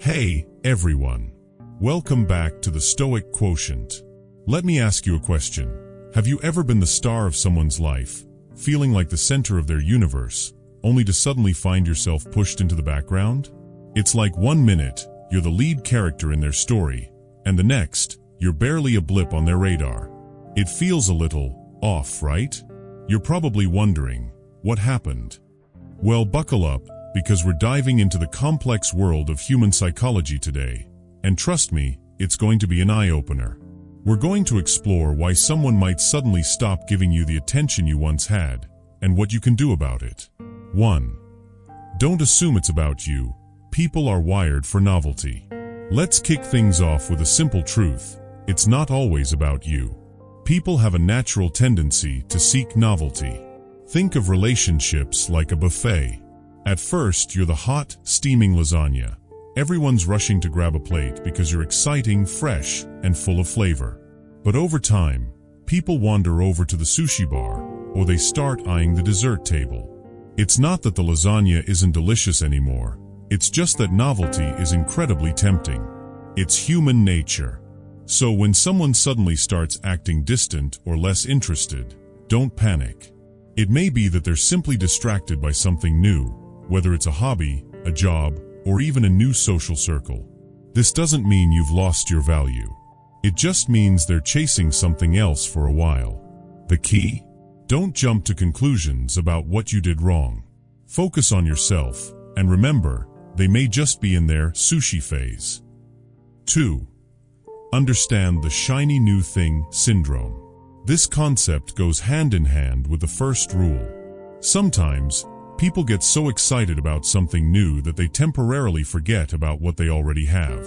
Hey, everyone. Welcome back to the Stoic Quotient. Let me ask you a question. Have you ever been the star of someone's life, feeling like the center of their universe, only to suddenly find yourself pushed into the background? It's like 1 minute, you're the lead character in their story, and the next, you're barely a blip on their radar. It feels a little off, right? You're probably wondering, what happened? Well, buckle up, because we're diving into the complex world of human psychology today. And trust me, it's going to be an eye-opener. We're going to explore why someone might suddenly stop giving you the attention you once had, and what you can do about it. 1. Don't assume it's about you. People are wired for novelty. Let's kick things off with a simple truth. It's not always about you. People have a natural tendency to seek novelty. Think of relationships like a buffet. At first, you're the hot, steaming lasagna. Everyone's rushing to grab a plate because you're exciting, fresh, and full of flavor. But over time, people wander over to the sushi bar, or they start eyeing the dessert table. It's not that the lasagna isn't delicious anymore. It's just that novelty is incredibly tempting. It's human nature. So when someone suddenly starts acting distant or less interested, don't panic. It may be that they're simply distracted by something new, whether it's a hobby, a job, or even a new social circle. This doesn't mean you've lost your value. It just means they're chasing something else for a while. The key? Don't jump to conclusions about what you did wrong. Focus on yourself, and remember, they may just be in their sushi phase. 2. Understand the shiny new thing syndrome. This concept goes hand in hand with the first rule. Sometimes, people get so excited about something new that they temporarily forget about what they already have.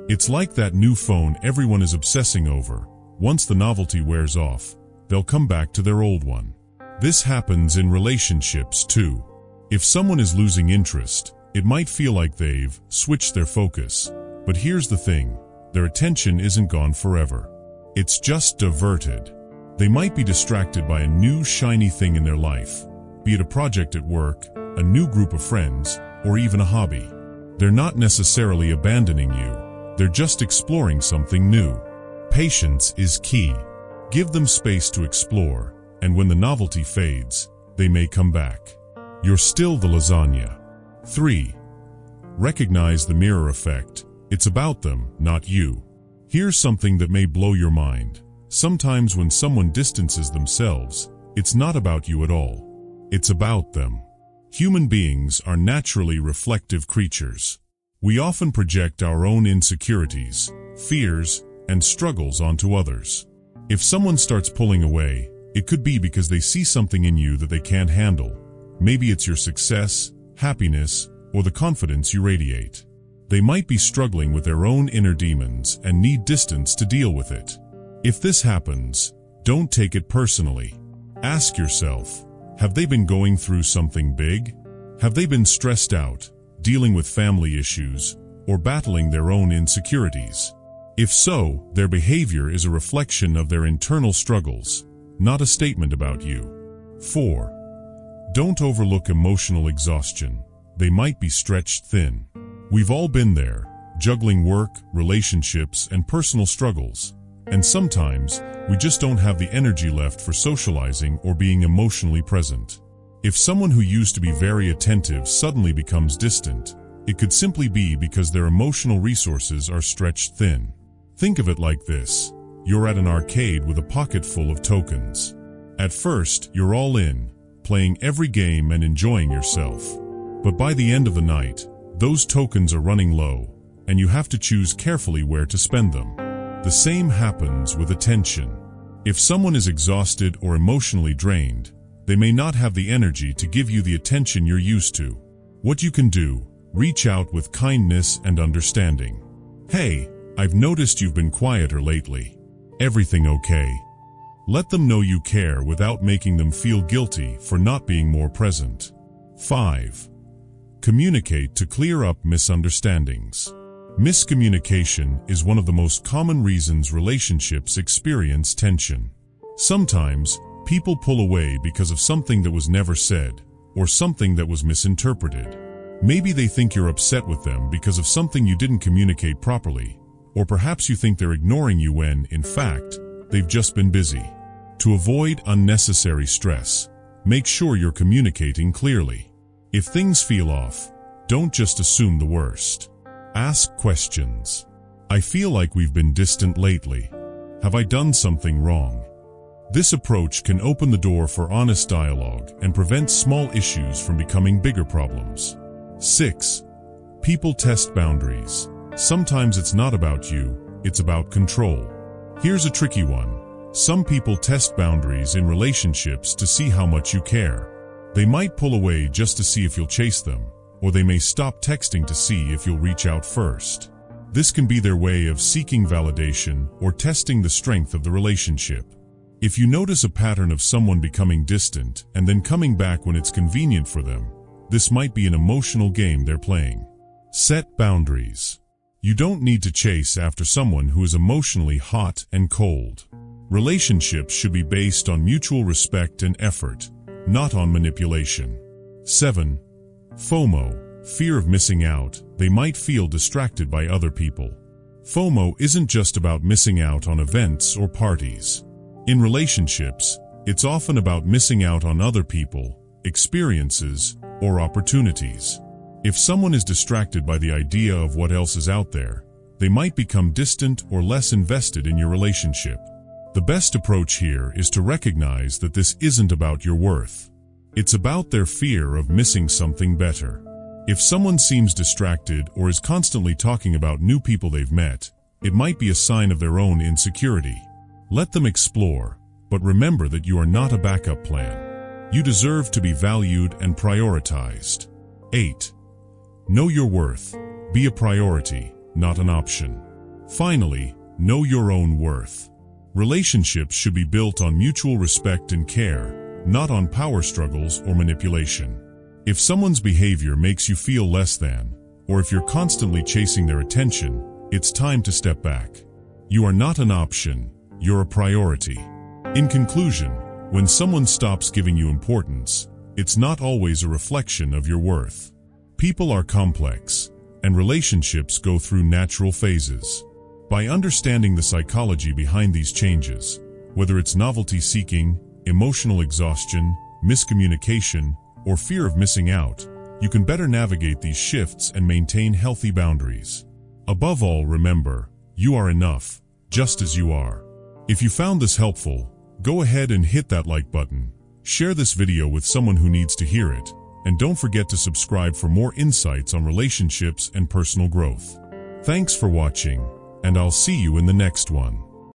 It's like that new phone everyone is obsessing over. Once the novelty wears off, they'll come back to their old one. This happens in relationships too. If someone is losing interest, it might feel like they've switched their focus. But here's the thing, their attention isn't gone forever. It's just diverted. They might be distracted by a new shiny thing in their life, be it a project at work, a new group of friends, or even a hobby. They're not necessarily abandoning you, they're just exploring something new. Patience is key. Give them space to explore, and when the novelty fades, they may come back. You're still the lasagna. 3. Recognize the mirror effect. It's about them, not you. Here's something that may blow your mind. Sometimes when someone distances themselves, it's not about you at all. It's about them. Human beings are naturally reflective creatures. We often project our own insecurities, fears, and struggles onto others. If someone starts pulling away, it could be because they see something in you that they can't handle. Maybe it's your success, happiness, or the confidence you radiate. They might be struggling with their own inner demons and need distance to deal with it. If this happens, don't take it personally. Ask yourself, have they been going through something big? Have they been stressed out, dealing with family issues, or battling their own insecurities? If so, their behavior is a reflection of their internal struggles, not a statement about you. 4. Don't overlook emotional exhaustion. They might be stretched thin. We've all been there, juggling work, relationships, and personal struggles. And sometimes, we just don't have the energy left for socializing or being emotionally present. If someone who used to be very attentive suddenly becomes distant, it could simply be because their emotional resources are stretched thin. Think of it like this. You're at an arcade with a pocket full of tokens. At first, you're all in, playing every game and enjoying yourself. But by the end of the night, those tokens are running low, and you have to choose carefully where to spend them. The same happens with attention. If someone is exhausted or emotionally drained, they may not have the energy to give you the attention you're used to. What you can do, reach out with kindness and understanding. Hey, I've noticed you've been quieter lately. Everything okay? Let them know you care without making them feel guilty for not being more present. 5. Communicate to clear up misunderstandings. Miscommunication is one of the most common reasons relationships experience tension. Sometimes, people pull away because of something that was never said, or something that was misinterpreted. Maybe they think you're upset with them because of something you didn't communicate properly, or perhaps you think they're ignoring you when, in fact, they've just been busy. To avoid unnecessary stress, make sure you're communicating clearly. If things feel off, don't just assume the worst. Ask questions. I feel like we've been distant lately. Have I done something wrong? This approach can open the door for honest dialogue and prevent small issues from becoming bigger problems. 6. People test boundaries. Sometimes it's not about you, it's about control. Here's a tricky one. Some people test boundaries in relationships to see how much you care. They might pull away just to see if you'll chase them, or they may stop texting to see if you'll reach out first. This can be their way of seeking validation or testing the strength of the relationship. If you notice a pattern of someone becoming distant and then coming back when it's convenient for them, this might be an emotional game they're playing. Set boundaries. You don't need to chase after someone who is emotionally hot and cold. Relationships should be based on mutual respect and effort, not on manipulation. 7. FOMO. Fear of missing out. They might feel distracted by other people. FOMO isn't just about missing out on events or parties. In relationships, it's often about missing out on other people, experiences, or opportunities. If someone is distracted by the idea of what else is out there, they might become distant or less invested in your relationship. The best approach here is to recognize that this isn't about your worth. It's about their fear of missing something better. If someone seems distracted or is constantly talking about new people they've met, it might be a sign of their own insecurity. Let them explore, but remember that you are not a backup plan. You deserve to be valued and prioritized. 8. Know your worth. Be a priority, not an option. Finally, know your own worth. Relationships should be built on mutual respect and care, not on power struggles or manipulation. If someone's behavior makes you feel less than, or if you're constantly chasing their attention, it's time to step back. You are not an option, you're a priority. In conclusion, when someone stops giving you importance, it's not always a reflection of your worth. People are complex, and relationships go through natural phases. By understanding the psychology behind these changes, whether it's novelty seeking, emotional exhaustion, miscommunication, or fear of missing out, you can better navigate these shifts and maintain healthy boundaries. Above all, remember, you are enough, just as you are. If you found this helpful, go ahead and hit that like button, share this video with someone who needs to hear it, and don't forget to subscribe for more insights on relationships and personal growth. Thanks for watching, and I'll see you in the next one.